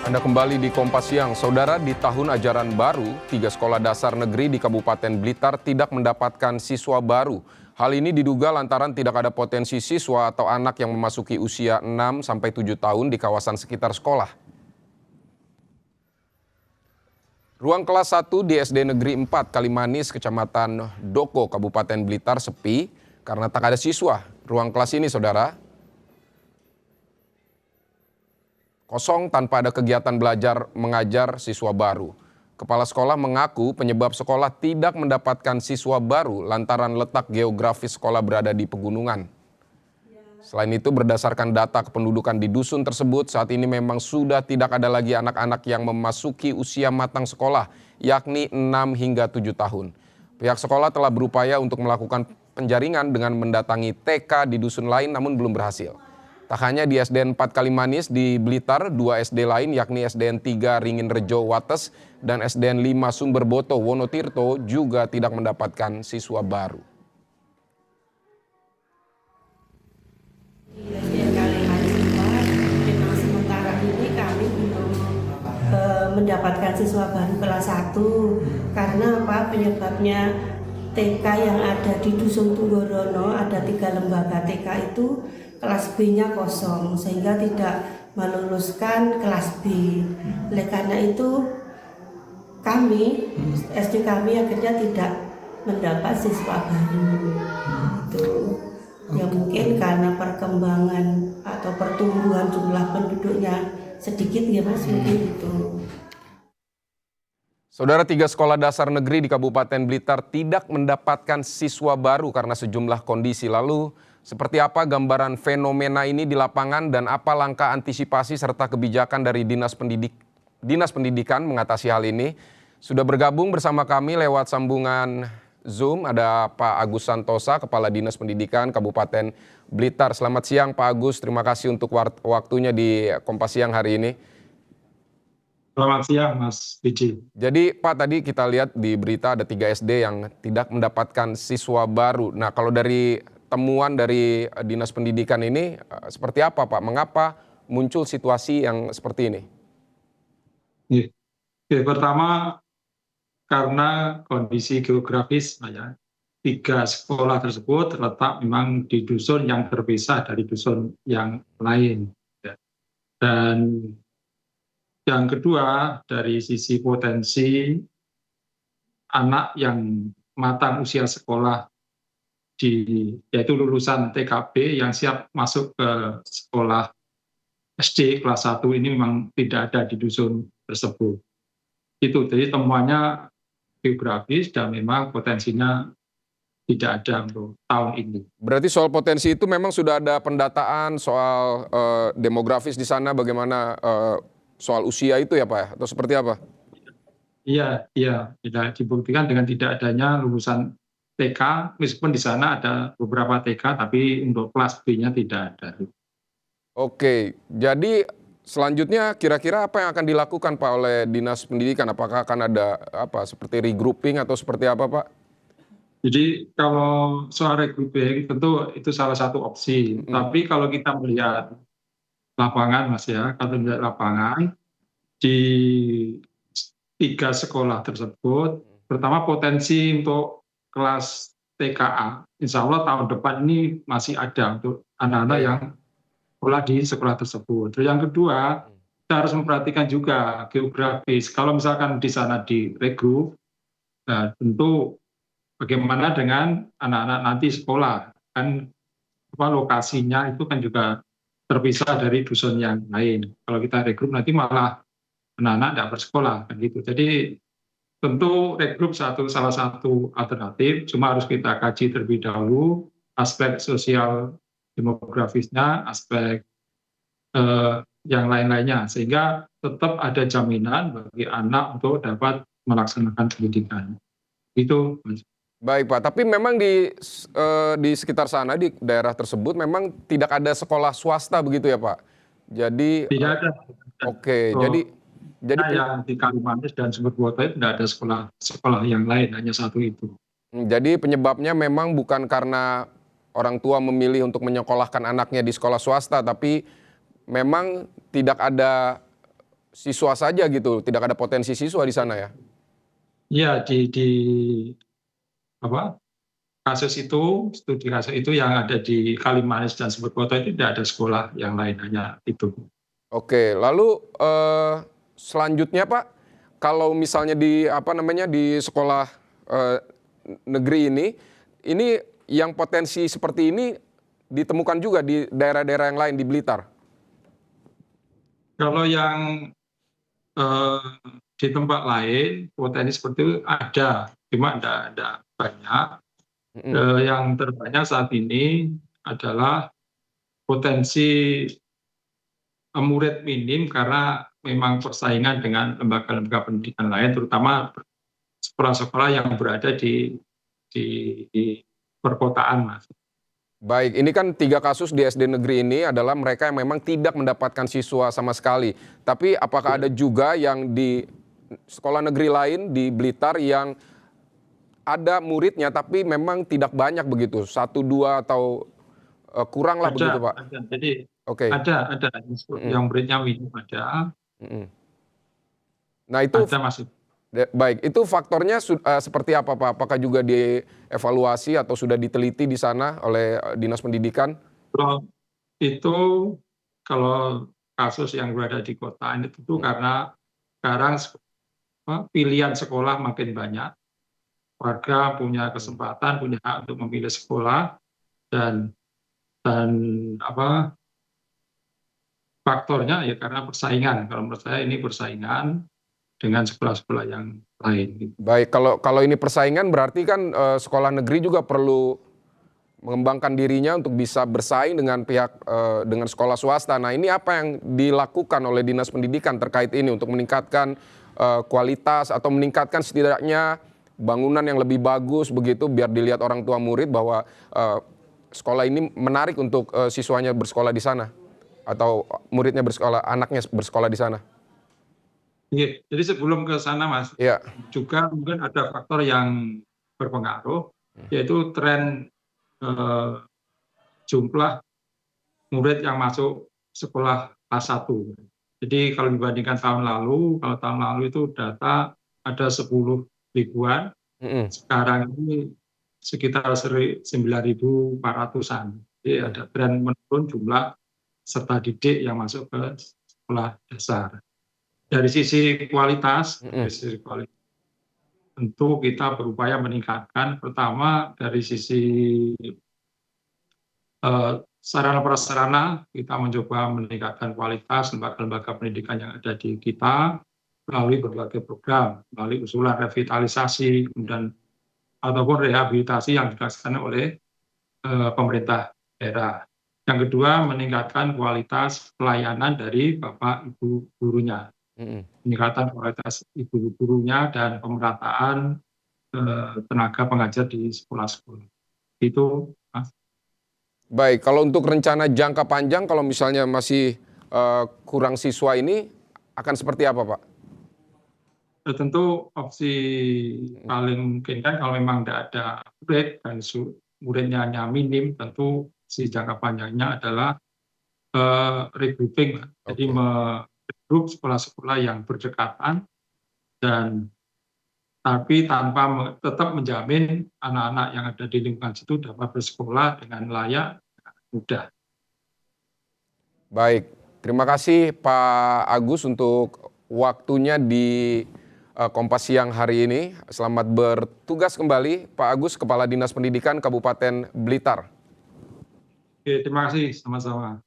Anda kembali di Kompas Siang. Saudara, di tahun ajaran baru, 3 sekolah dasar negeri di Kabupaten Blitar tidak mendapatkan siswa baru. Hal ini diduga lantaran tidak ada potensi siswa atau anak yang memasuki usia 6-7 tahun di kawasan sekitar sekolah. Ruang kelas 1 di SD Negeri 4 Kalimanis, Kecamatan Doko, Kabupaten Blitar sepi karena tak ada siswa. Ruang kelas ini, saudara, kosong tanpa ada kegiatan belajar mengajar siswa baru. Kepala sekolah mengaku penyebab sekolah tidak mendapatkan siswa baru lantaran letak geografis sekolah berada di pegunungan. Selain itu, berdasarkan data kependudukan di dusun tersebut, saat ini memang sudah tidak ada lagi anak-anak yang memasuki usia matang sekolah, yakni 6 hingga 7 tahun. Pihak sekolah telah berupaya untuk melakukan penjaringan dengan mendatangi TK di dusun lain namun belum berhasil. Tak hanya di SDN 4 Kalimanis di Blitar, 2 SD lain yakni SDN 3 Ringin Rejo Wates dan SDN 5 Sumberboto Wonotirto juga tidak mendapatkan siswa baru. Di SDN Kalimanis 4 memang sementara ini kami belum mendapatkan siswa baru kelas 1 karena apa penyebabnya TK yang ada di Dusun Tunggorono ada 3 lembaga TK itu kelas B-nya kosong sehingga tidak meluluskan kelas B. Oleh karena itu kami SD kami akhirnya tidak mendapat siswa baru. Itu yang mungkin karena perkembangan atau pertumbuhan jumlah penduduknya sedikit ya Mas, mungkin itu. Saudara, 3 sekolah dasar negeri di Kabupaten Blitar tidak mendapatkan siswa baru karena sejumlah kondisi. Lalu, seperti apa gambaran fenomena ini di lapangan dan apa langkah antisipasi serta kebijakan dari Dinas Pendidikan mengatasi hal ini? Sudah bergabung bersama kami lewat sambungan Zoom ada Pak Agus Santosa, Kepala Dinas Pendidikan Kabupaten Blitar. Selamat siang Pak Agus, terima kasih untuk waktunya di Kompas Siang hari ini. Selamat siang Mas Biji. Jadi Pak, tadi kita lihat di berita ada 3 SD yang tidak mendapatkan siswa baru. Nah, kalau dari temuan dari Dinas Pendidikan ini seperti apa Pak? Mengapa muncul situasi yang seperti ini? Pertama karena kondisi geografis, 3 sekolah tersebut terletak memang di dusun yang terpisah dari dusun yang lain. Dan yang kedua, dari sisi potensi anak yang matang usia sekolah yaitu lulusan TKB yang siap masuk ke sekolah SD kelas 1 ini memang tidak ada di dusun tersebut. Jadi temuannya geografis dan memang potensinya tidak ada untuk tahun ini. Berarti soal potensi itu memang sudah ada pendataan soal demografis di sana, bagaimana soal usia itu ya Pak, atau seperti apa? Iya, tidak dibuktikan dengan tidak adanya lulusan TK, meskipun di sana ada beberapa TK, tapi untuk kelas B-nya tidak ada. Oke, jadi selanjutnya kira-kira apa yang akan dilakukan Pak oleh Dinas Pendidikan? Apakah akan ada seperti regrouping atau seperti apa Pak? Jadi kalau soal regrouping tentu itu salah satu opsi. Tapi kalau kita melihat lapangan Mas ya, kalau melihat lapangan di 3 sekolah tersebut, pertama potensi untuk kelas TKA, insya Allah tahun depan ini masih ada untuk anak-anak yang sekolah di sekolah tersebut. Terus yang kedua, kita harus memperhatikan juga geografis. Kalau misalkan di sana di regroup, nah tentu bagaimana dengan anak-anak nanti sekolah, kan lokasinya itu kan juga terpisah dari dusun yang lain. Kalau kita regroup nanti malah anak-anak tidak bersekolah, kan gitu. Jadi tentu regroup salah satu alternatif, cuma harus kita kaji terlebih dahulu aspek sosial demografisnya, aspek yang lain-lainnya, sehingga tetap ada jaminan bagi anak untuk dapat melaksanakan pendidikan. Itu. Baik Pak, tapi memang di sekitar sana, di daerah tersebut memang tidak ada sekolah swasta begitu ya Pak? Jadi tidak ada. Oke, jadi yang di Kalimanis dan Sumberboto itu tidak ada sekolah yang lain, hanya satu itu. Jadi penyebabnya memang bukan karena orang tua memilih untuk menyekolahkan anaknya di sekolah swasta, tapi memang tidak ada siswa saja gitu, tidak ada potensi siswa di sana ya? Ya di apa kasus itu, studi kasus itu yang ada di Kalimanis dan Sumberpoto itu tidak ada sekolah yang lain, hanya itu. Oke, lalu selanjutnya Pak, kalau misalnya di apa namanya di sekolah eh, negeri ini yang potensi seperti ini ditemukan juga di daerah-daerah yang lain di Blitar. Kalau yang eh, di tempat lain potensi seperti itu ada, cuma ada banyak. Mm-mm. Yang terbanyak saat ini adalah potensi murid minim karena memang persaingan dengan lembaga-lembaga pendidikan lain, terutama sekolah-sekolah yang berada di perkotaan, Mas. Baik, ini kan 3 kasus di SD negeri ini adalah mereka yang memang tidak mendapatkan siswa sama sekali. Tapi apakah ada juga yang di sekolah negeri lain di Blitar yang ada muridnya tapi memang tidak banyak begitu, 1, 2 atau kurang lah begitu Pak? Ada. Jadi Oke. ada Mm-mm. yang muridnya minim ada, Mm-mm. Nah itu ada masih. baik, itu faktornya seperti apa Pak? Apakah juga dievaluasi atau sudah diteliti di sana oleh Dinas Pendidikan? Kalau itu kalau kasus yang berada di kota ini tentu karena sekarang pilihan sekolah makin banyak, warga punya kesempatan, punya hak untuk memilih sekolah dan apa faktornya ya karena persaingan. Kalau menurut saya ini persaingan dengan sekolah-sekolah yang lain. Gitu. Baik, kalau ini persaingan berarti kan sekolah negeri juga perlu mengembangkan dirinya untuk bisa bersaing dengan dengan sekolah swasta. Nah, ini apa yang dilakukan oleh Dinas Pendidikan terkait ini untuk meningkatkan kualitas atau meningkatkan setidaknya bangunan yang lebih bagus begitu biar dilihat orang tua murid bahwa sekolah ini menarik untuk siswanya bersekolah di sana atau muridnya bersekolah, anaknya bersekolah di sana. Iya, jadi sebelum ke sana Mas, Iya. juga mungkin ada faktor yang berpengaruh, yaitu tren jumlah murid yang masuk sekolah kelas 1. Jadi kalau dibandingkan tahun lalu itu data ada 10 ribuan, Mm-mm. sekarang ini sekitar 9.400-an. Jadi ada tren menurun jumlah peserta didik yang masuk ke sekolah dasar. Dari sisi kualitas, tentu kita berupaya meningkatkan. Pertama dari sisi sarana prasarana, kita mencoba meningkatkan kualitas lembaga-lembaga pendidikan yang ada di kita melalui berbagai program, melalui usulan revitalisasi kemudian ataupun rehabilitasi yang dilaksanakan oleh pemerintah daerah. Yang kedua, meningkatkan kualitas pelayanan dari Bapak Ibu gurunya. Peningkatan kualitas ibu gurunya dan pemerataan tenaga pengajar di sekolah-sekolah. Itu, Mas. Baik, kalau untuk rencana jangka panjang kalau misalnya masih kurang siswa ini akan seperti apa Pak? Tentu opsi paling mungkin kan kalau memang tidak ada murid dan muridnya hanya minim, tentu si jangka panjangnya adalah regrouping. Jadi meregroup sekolah-sekolah yang berdekatan dan tapi tanpa tetap menjamin anak-anak yang ada di lingkungan situ dapat bersekolah dengan layak, mudah. Baik, terima kasih Pak Agus untuk waktunya di Kompas Siang hari ini. Selamat bertugas kembali Pak Agus, Kepala Dinas Pendidikan Kabupaten Blitar. Oke, terima kasih, sama-sama.